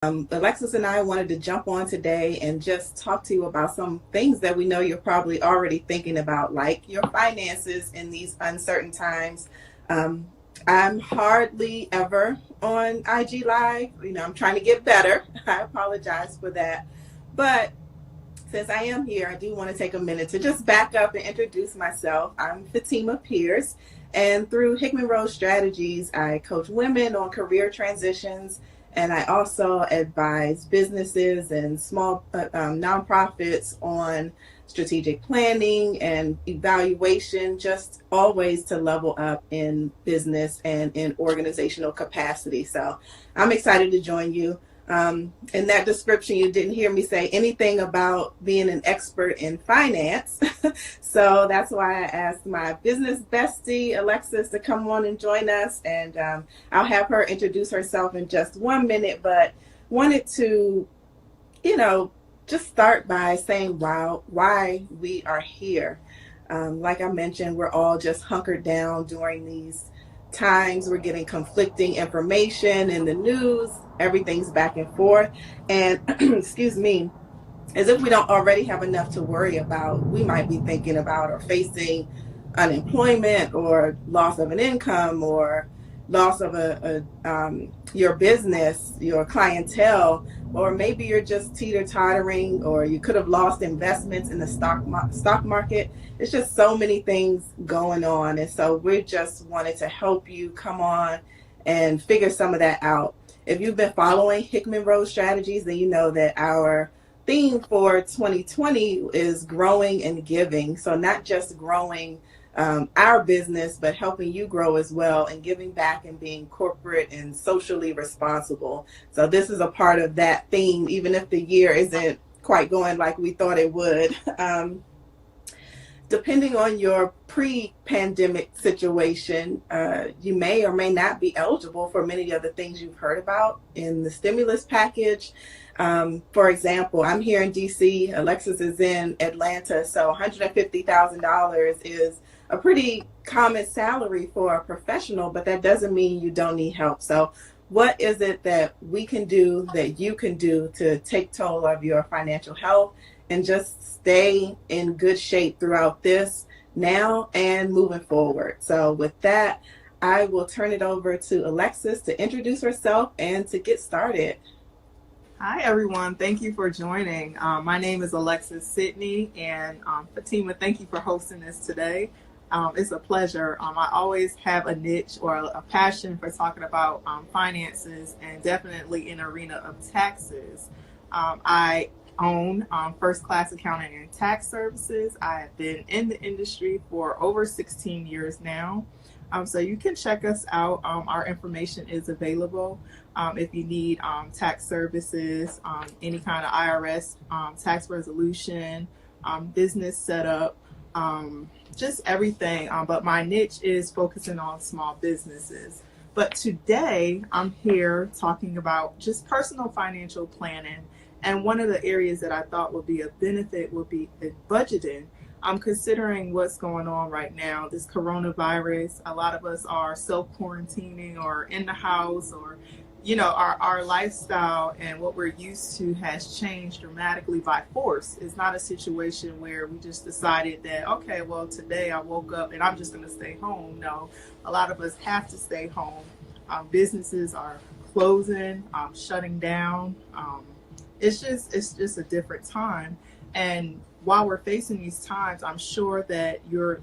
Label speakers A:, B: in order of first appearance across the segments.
A: Alexis and I wanted to jump on today and just talk to you about some things that we know you're probably already thinking about, like your finances in these uncertain times. Um, I'm hardly ever on IG Live. I'm trying to get better. I apologize for that. But since I am here, I do want to take a minute to just back up and introduce myself. I'm Fatima Pierce, and through Hickman Rose Strategies, I coach women on career transitions, and I also advise businesses and small nonprofits on strategic planning and evaluation, just always to level up in business and in organizational capacity. So I'm excited to join you. In that description, you didn't hear me say anything about being an expert in finance. So that's why I asked my business bestie, Alexis, to come on and join us. And I'll have her introduce herself in just 1 minute, but wanted to, just start by saying why we are here. Like I mentioned, we're all just hunkered down during these times. We're getting conflicting information in the news. Everything's back and forth. And excuse me, as if we don't already have enough to worry about, we might be thinking about or facing unemployment or loss of an income or loss of your business, your clientele, or maybe you're just teeter-tottering, or you could have lost investments in the stock market. It's just so many things going on, and so we just wanted to help you come on and figure some of that out. If you've been following Hickman Rose Strategies, then you know that our theme for 2020 is growing and giving. So not just growing our business, but helping you grow as well and giving back and being corporate and socially responsible. So this is a part of that theme, even if the year isn't quite going like we thought it would. Depending on your pre-pandemic situation, you may or may not be eligible for many of the things you've heard about in the stimulus package. For example, I'm here in DC, Alexis is in Atlanta, so $150,000 is a pretty common salary for a professional, but that doesn't mean you don't need help. So what is it that we can do, that you can do to take toll of your financial health and just stay in good shape throughout this now and moving forward? So with that, I will turn it over to Alexis to introduce herself and to get started.
B: Hi, everyone. Thank you for joining. My name is Alexis Sidney, and Fatima, thank you for hosting this today. It's a pleasure. I always have a niche or a passion for talking about finances, and definitely in the arena of taxes. I own First Class Accounting and Tax Services. I have been in the industry for over 16 years now. So you can check us out. Our information is available if you need tax services, any kind of IRS tax resolution, business setup, just everything. But my niche is focusing on small businesses. But today I'm here talking about just personal financial planning. And one of the areas that I thought would be a benefit would be budgeting. I'm considering what's going on right now, this coronavirus. A lot of us are self-quarantining or in the house, or, our lifestyle and what we're used to has changed dramatically by force. It's not a situation where we just decided that, okay, well, today I woke up and I'm just going to stay home. No, a lot of us have to stay home. Businesses are closing, shutting down. It's just a different time. And while we're facing these times, I'm sure that you're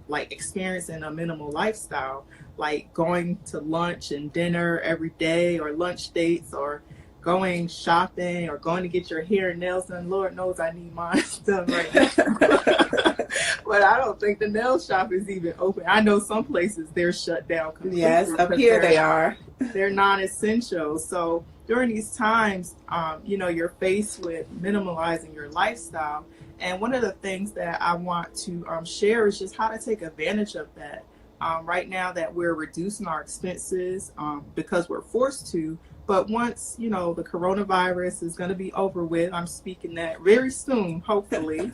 B: experiencing a minimal lifestyle, like going to lunch and dinner every day, or lunch dates, or going shopping, or going to get your hair and nails done. Lord knows I need mine done right now. But I don't think the nail shop is even open. I know some places they're shut down completely.
A: Yes, up here they are.
B: They're non-essential. So during these times, you're faced with minimalizing your lifestyle. And one of the things that I want to share is just how to take advantage of that. Right now that we're reducing our expenses because we're forced to, but once, the coronavirus is going to be over with, I'm speaking that very soon, hopefully,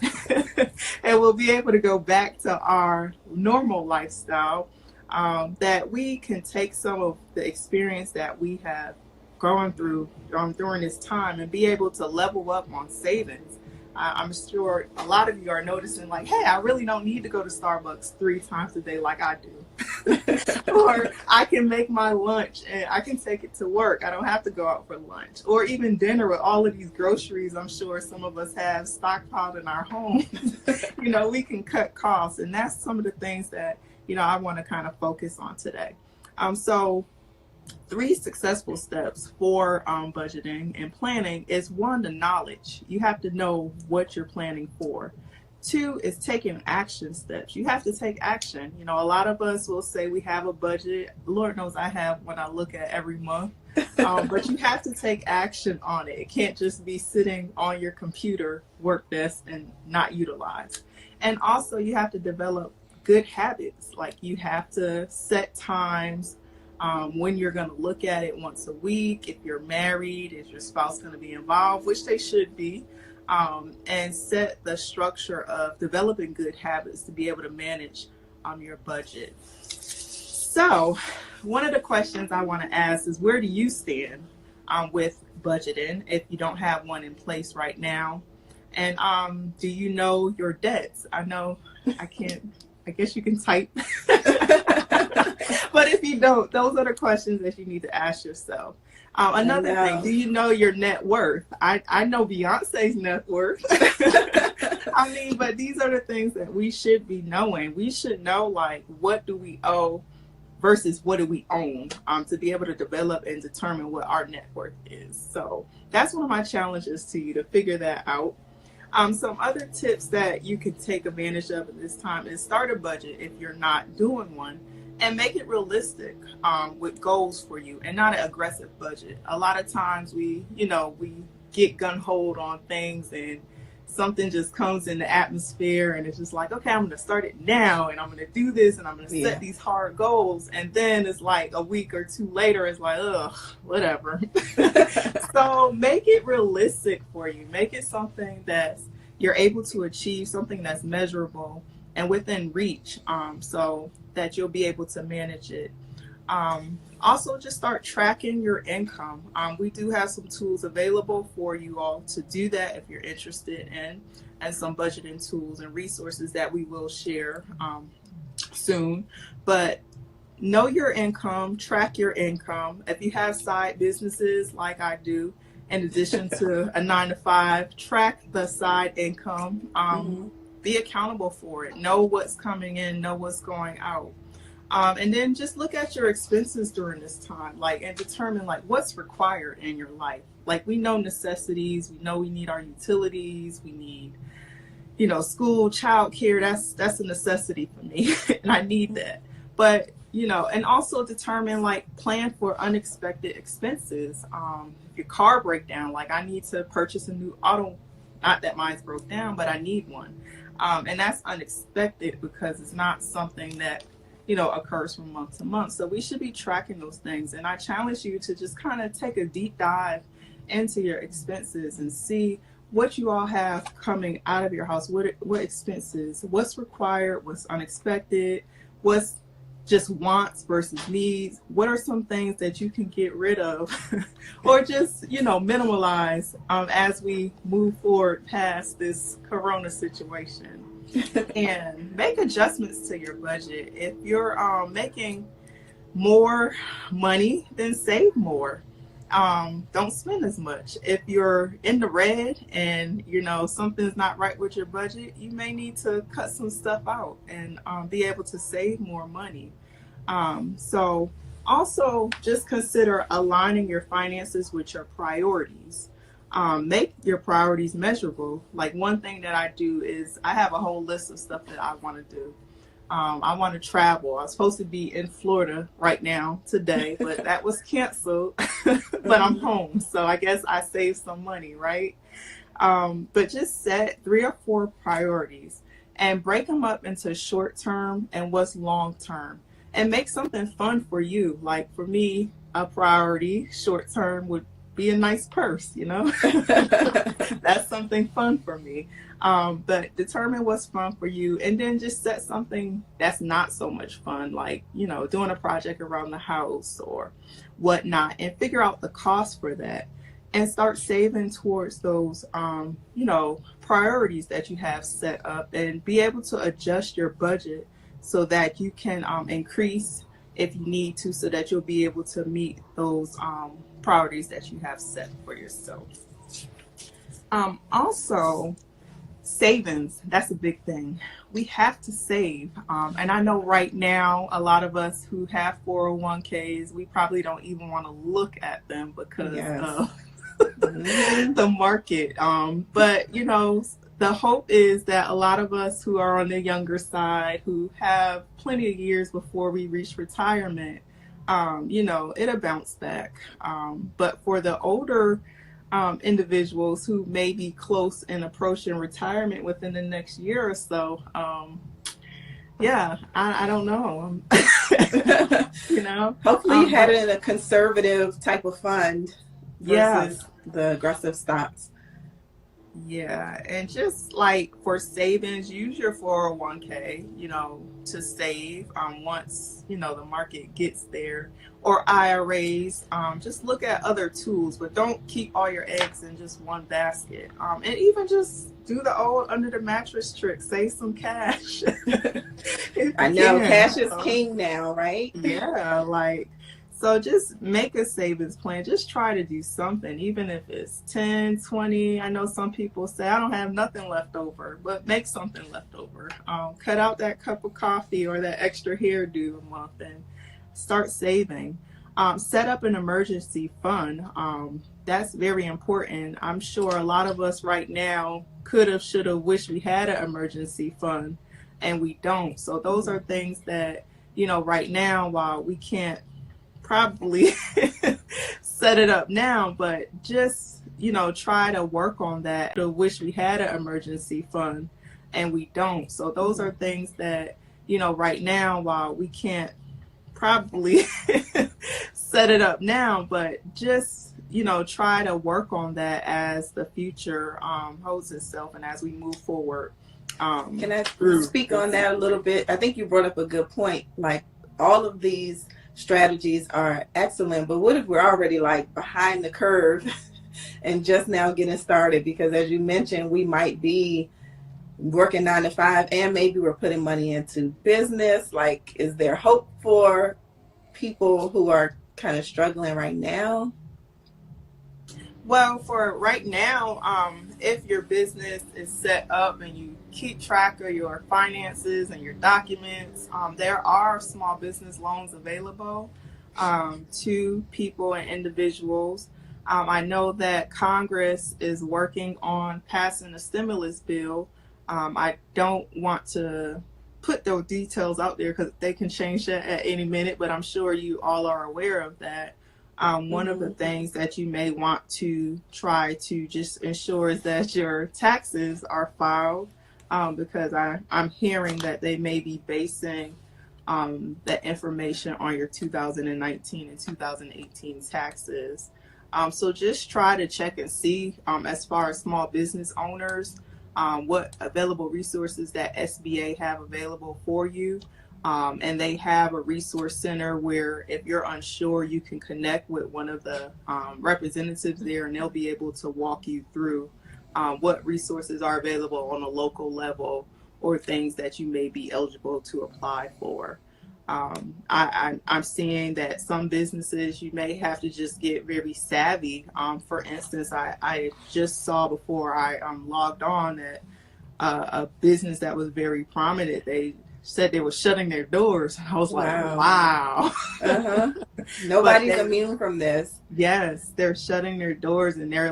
B: and we'll be able to go back to our normal lifestyle, that we can take some of the experience that we have going through during this time and be able to level up on savings. I'm sure a lot of you are noticing like, hey, I really don't need to go to Starbucks 3 times a day like I do. Or I can make my lunch and I can take it to work. I don't have to go out for lunch. Or even dinner with all of these groceries I'm sure some of us have stockpiled in our homes. We can cut costs. And that's some of the things that, I want to kind of focus on today. So 3 successful steps for budgeting and planning is 1, the knowledge. You have to know what you're planning for. 2 is taking action steps. You have to take action. A lot of us will say we have a budget. Lord knows I have when I look at every month. But you have to take action on it. It can't just be sitting on your computer work desk and not utilized. And also you have to develop good habits. Like you have to set times when you're going to look at it once a week. If you're married, is your spouse going to be involved, which they should be, and set the structure of developing good habits to be able to manage your budget. So one of the questions I want to ask is, where do you stand with budgeting if you don't have one in place right now? And do you know your debts? I know I guess you can type. But if you don't, those are the questions that you need to ask yourself. Another thing, do you know your net worth? I know Beyonce's net worth. But these are the things that we should be knowing. We should know, like, what do we owe versus what do we own, to be able to develop and determine what our net worth is. So that's one of my challenges to you, to figure that out. Some other tips that you can take advantage of at this time is start a budget if you're not doing one, and make it realistic with goals for you and not an aggressive budget. A lot of times we get gun-ho on things and something just comes in the atmosphere and it's just like, okay, I'm going to start it now and I'm going to do this and I'm going to set these hard goals. And then it's like a week or 2 later, it's like, ugh, whatever. So make it realistic for you. Make it something that you're able to achieve, something that's measurable and within reach, so that you'll be able to manage it. Also, just start tracking your income. We do have some tools available for you all to do that if you're interested in, and some budgeting tools and resources that we will share soon. But know your income, track your income. If you have side businesses like I do, in addition to a 9-to-5, track the side income. Be accountable for it. Know what's coming in, know what's going out. And then just look at your expenses during this time, and determine what's required in your life. We know necessities, we know we need our utilities, we need, school, childcare. That's a necessity for me, and I need that. But and also determine plan for unexpected expenses. If your car break down, I need to purchase a new auto. Not that mine's broke down, but I need one. And that's unexpected because it's not something that occurs from month to month. So we should be tracking those things. And I challenge you to just kind of take a deep dive into your expenses and see what you all have coming out of your house. What expenses, what's required, what's unexpected, what's just wants versus needs. What are some things that you can get rid of or just, minimalize as we move forward past this corona situation? And make adjustments to your budget. If you're making more money, then save more. Don't spend as much. If you're in the red and something's not right with your budget, you may need to cut some stuff out and be able to save more money. So also just consider aligning your finances with your priorities. Make your priorities measurable. One thing that I do is I have a whole list of stuff that I want to do. I want to travel. I was supposed to be in Florida right now today, but that was canceled. But I'm home, so I guess I saved some money, right? But just set 3 or 4 priorities and break them up into short term and what's long term, and make something fun for you. For me, a priority short term would be a nice purse, That's something fun for me. But determine what's fun for you, and then just set something that's not so much fun, like, doing a project around the house or whatnot, and figure out the cost for that and start saving towards those, priorities that you have set up, and be able to adjust your budget so that you can increase if you need to, so that you'll be able to meet those priorities that you have set for yourself. Also, savings, that's a big thing. We have to save. And I know right now, a lot of us who have 401ks, we probably don't even want to look at them because of the market. But, the hope is that a lot of us who are on the younger side, who have plenty of years before we reach retirement, it'll bounce back. But for the older individuals who may be close and approaching retirement within the next year or so, I don't know.
A: Hopefully you had it in a conservative type of fund versus the aggressive stocks.
B: Yeah, and just like for savings, use your 401k, to save once, the market gets there, or IRAs. Just look at other tools, but don't keep all your eggs in just one basket. And even just do the old under the mattress trick, save some cash.
A: I know, cash is king now, right?
B: Yeah, so just make a savings plan. Just try to do something, even if it's 10, 20. I know some people say, I don't have nothing left over, but make something left over. Cut out that cup of coffee or that extra hairdo a month and start saving. Set up an emergency fund. That's very important. I'm sure a lot of us right now could have, should have, wished we had an emergency fund, and we don't. So those are things that, right now, while we can't probably set it up now, but just try to work on that. I wish we had an emergency fund, and we don't. So those are things that right now, while we can't probably set it up now, but just try to work on that as the future holds itself and as we move forward.
A: Can I speak on that a little bit? I think you brought up a good point. Like, all of these strategies are excellent, but what if we're already behind the curve and just now getting started? Because as you mentioned, we might be working 9 to 5 and maybe we're putting money into business. Is there hope for people who are kind of struggling right now?
B: Well, for right now, if your business is set up and you keep track of your finances and your documents, there are small business loans available to people and individuals. I know that Congress is working on passing a stimulus bill. I don't want to put those details out there because they can change that at any minute, but I'm sure you all are aware of that. One of the things that you may want to try to just ensure is that your taxes are filed, because I'm hearing that they may be basing that information on your 2019 and 2018 taxes. So just try to check and see, as far as small business owners, what available resources that SBA have available for you. And they have a resource center where if you're unsure, you can connect with one of the representatives there, and they'll be able to walk you through what resources are available on a local level or things that you may be eligible to apply for. I'm seeing that some businesses, you may have to just get very savvy. For instance, I just saw before I logged on that a business that was very prominent, they said they were shutting their doors. And I was like, wow.
A: Nobody's immune from this.
B: Yes, they're shutting their doors and they're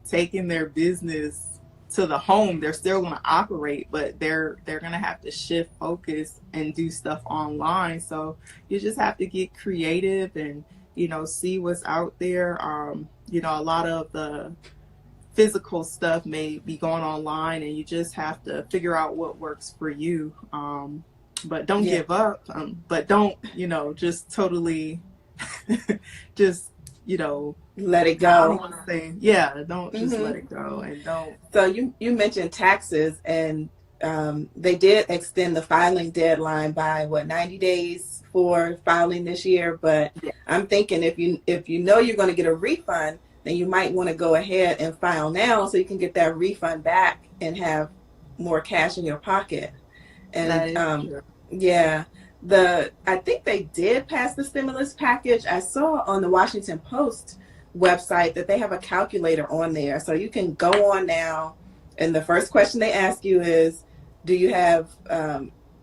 B: taking their business to the home. They're still going to operate, but they're going to have to shift focus and do stuff online. So you just have to get creative and, see what's out there. A lot of the physical stuff may be going online, and you just have to figure out what works for you. But don't give up. But don't, just totally just
A: let it
B: I don't
A: go.
B: want to say, yeah, don't just let
A: Mm-hmm.
B: it go and don't.
A: So you mentioned taxes, and they did extend the filing deadline by 90 days for filing this year. But
B: Yeah,
A: I'm thinking if you know you're going to get a refund, then you might want to go ahead and file now so you can get that refund back and have more cash in your pocket.
B: that
A: And
B: is true.
A: yeah, I think they did pass the stimulus package. I saw on the Washington Post website that they have a calculator on there, so you can go on now, and the first question they ask you is, do you have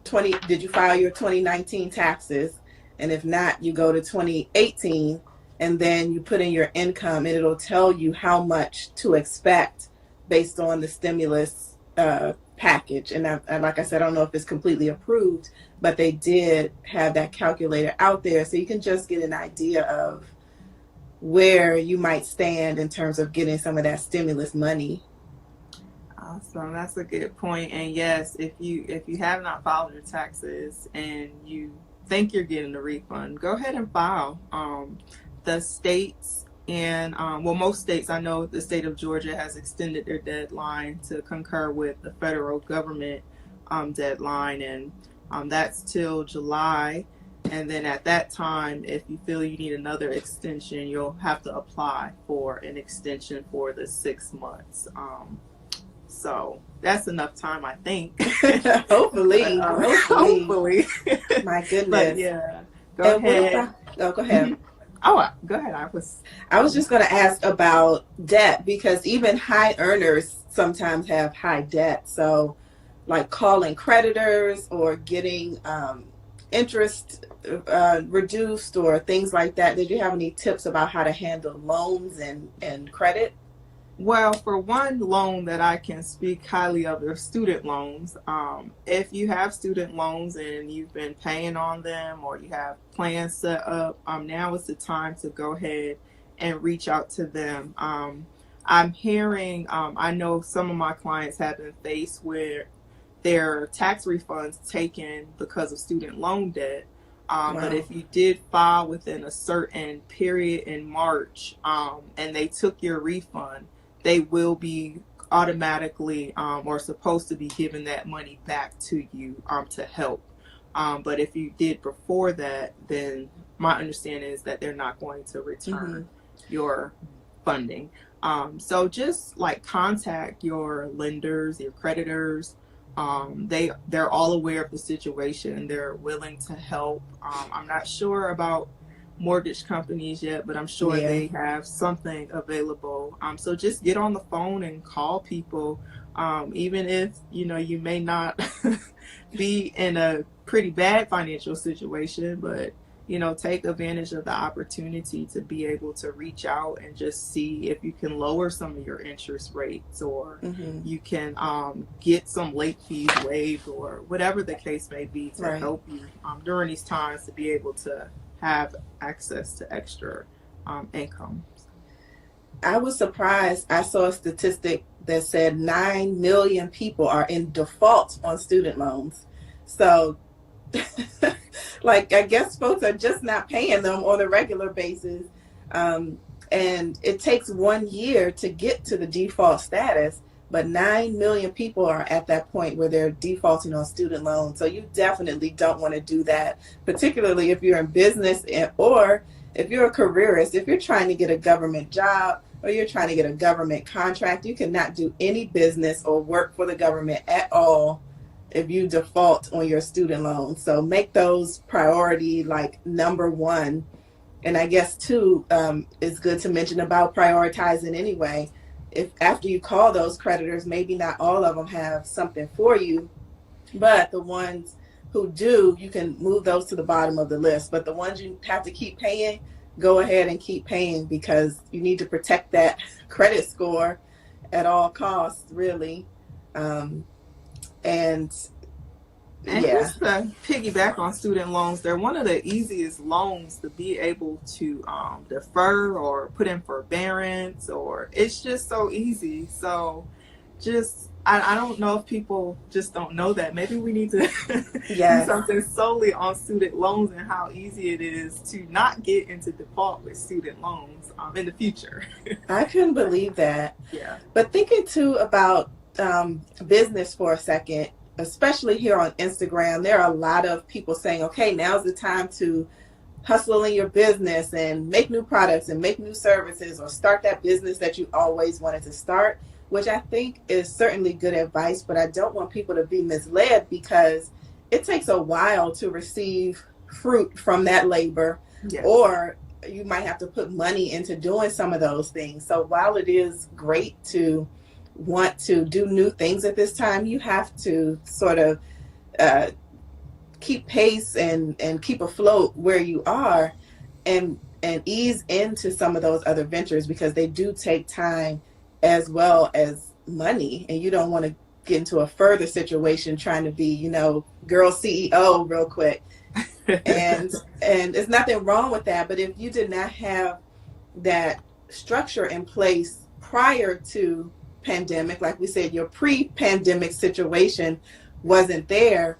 A: 20? Did you file your 2019 taxes? And if not, you go to 2018, and then you put in your income, and it'll tell you how much to expect based on the stimulus package. And like I said, I don't know if it's completely approved, but they did have that calculator out there, so you can just get an idea of where you might stand in terms of getting some of that stimulus money.
B: Awesome. That's a good point. And yes, if you have not filed your taxes and you think you're getting a refund, go ahead and file. The states and well, most states, I know the state of Georgia has extended their deadline to concur with the federal government deadline, and that's till July. And then at that time, if you feel you need another extension, you'll have to apply for an extension for the 6 months. So that's enough time, I think.
A: Hopefully,
B: But,
A: hopefully.
B: hopefully.
A: My
B: But
A: goodness.
B: yeah, go
A: And what
B: ahead.
A: about? Oh, go ahead.
B: Oh, go ahead.
A: I was just going to ask about debt, because even high earners sometimes have high debt. So, like calling creditors or getting interest reduced or things like that. Did you have any tips about how to handle loans and credit?
B: Well, for one loan that I can speak highly of are student loans. If you have student loans and you've been paying on them or you have plans set up, now is the time to go ahead and reach out to them. I'm hearing, I know some of my clients have been faced with their tax refunds taken because of student loan debt. But
A: Wow.
B: if you did file within a certain period in March and they took your refund, they will be automatically or supposed to be giving that money back to you to help. But if you did before that, then my understanding is that they're not going to
A: Mm-hmm.
B: return your funding. So just like contact your lenders, your creditors. They're all aware of the situation. They're willing to help. I'm not sure about mortgage companies yet, but I'm sure
A: Yeah.
B: they have something available. So just get on the phone and call people, even if you may not be in a pretty bad financial situation, but take advantage of the opportunity to be able to reach out and just see if you can lower some of your interest rates, or
A: Mm-hmm.
B: you can get some late fees waived, or whatever the case may be, to
A: Right.
B: help you during these times to be able to have access to extra income.
A: I was surprised. I saw a statistic that said 9 million people are in default on student loans. So, like, I guess folks are just not paying them on a regular basis. Um, and it takes 1 year to get to the default status, but 9 million people are at that point where they're defaulting on student loans. So, you definitely don't want to do that, particularly if you're in business or if you're a careerist, if you're trying to get a government job or you're trying to get a government contract. You cannot do any business or work for the government at all if you default on your student loans. So make those priority, like number one. And I guess too, it's good to mention about prioritizing anyway. If after you call those creditors, maybe not all of them have something for you, but the ones who do, you can move those to the bottom of the list. But the ones you have to keep paying, go ahead and keep paying, because you need to protect that credit score at all costs, really. Um, and
B: And
A: yeah.
B: just to piggyback on student loans, they're one of the easiest loans to be able to defer or put in forbearance, or it's just so easy. So just I don't know if people just don't know that. Maybe we need to do
A: Yes.
B: something solely on student loans and how easy it is to not get into default with student loans in the future.
A: I couldn't believe that.
B: Yeah.
A: But thinking too about business for a second, especially here on Instagram, there are a lot of people saying, okay, now's the time to hustle in your business and make new products and make new services or start that business that you always wanted to start, which I think is certainly good advice, but I don't want people to be misled because it takes a while to receive fruit from that labor,
B: Yes.
A: or you might have to put money into doing some of those things. So while it is great to want to do new things at this time, you have to sort of uh, keep pace and keep afloat where you are, and ease into some of those other ventures because they do take time as well as money, and you don't want to get into a further situation trying to be, girl CEO real quick. And there's nothing wrong with that, but if you did not have that structure in place prior to pandemic, like we said, your pre-pandemic situation wasn't there,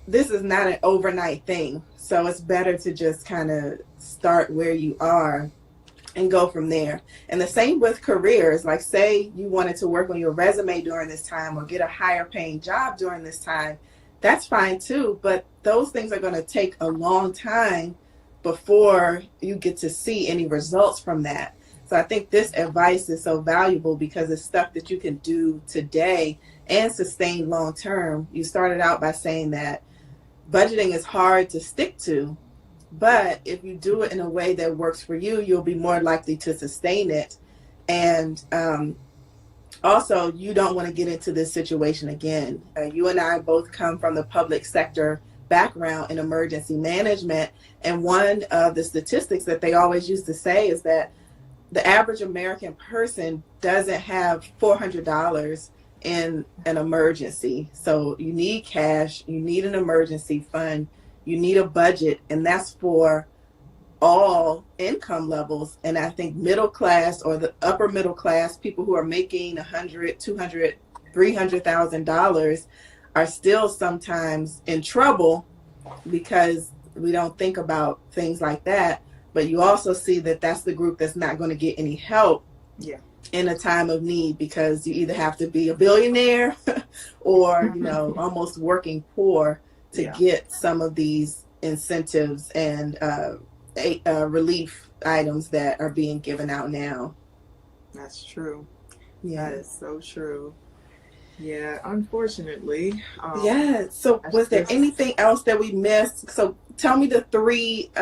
A: this is not an overnight thing. So it's better to just kind of start where you are and go from there. And the same with careers. Like, say you wanted to work on your resume during this time or get a higher paying job during this time, that's fine too. But those things are going to take a long time before you get to see any results from that. So I think this advice is so valuable because it's stuff that you can do today and sustain long term. You started out by saying that budgeting is hard to stick to, but if you do it in a way that works for you, you'll be more likely to sustain it. And also, you don't want to get into this situation again. You and I both come from the public sector background in emergency management. And one of the statistics that they always used to say is that the average American person doesn't have $400 in an emergency. So you need cash, you need an emergency fund, you need a budget, and that's for all income levels. And I think middle class or the upper middle class, people who are making $100, $200, $300,000 are still sometimes in trouble because we don't think about things like that. But you also see that that's the group that's not going to get any help in a time of need, because you either have to be a billionaire or, almost working poor to get some of these incentives and relief items that are being given out now.
B: That's true.
A: Yeah.
B: That is so true. Yeah, unfortunately.
A: So was there anything else that we missed? So tell me the three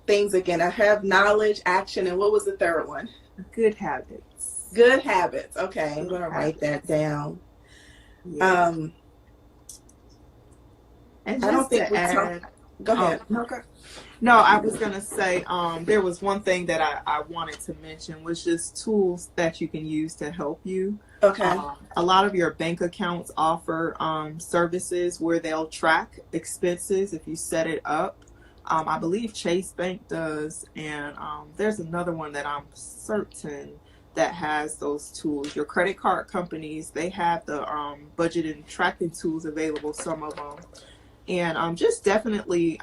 A: things again. I have knowledge, action, and what was the third one?
B: Good habits.
A: Good habits. Okay, I'm going to write that down.
B: Yeah. And
A: I don't think we talked. Go ahead.
B: No, I was going to say there was one thing that I wanted to mention was just tools that you can use to help you.
A: Okay.
B: A lot of your bank accounts offer services where they'll track expenses if you set it up. I believe Chase Bank does, and there's another one that I'm certain that has those tools. Your credit card companies, they have the budget and tracking tools available, some of them. And just definitely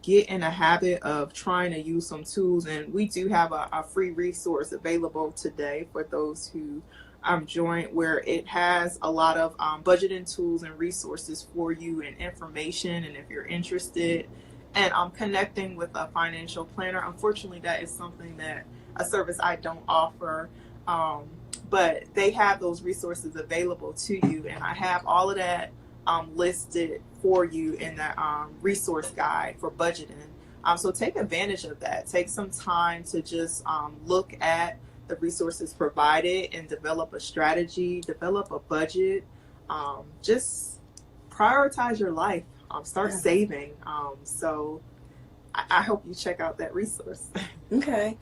B: get in a habit of trying to use some tools. And we do have a free resource available today for those who join, where it has a lot of budgeting tools and resources for you and information. And if you're interested, and connecting with a financial planner. Unfortunately, that is something that a service I don't offer, but they have those resources available to you, and I have all of that listed for you in the resource guide for budgeting. So take advantage of that. Take some time to just look at the resources provided and develop a strategy, develop a budget, just prioritize your life. Start saving. So I hope you check out that resource.
A: Okay.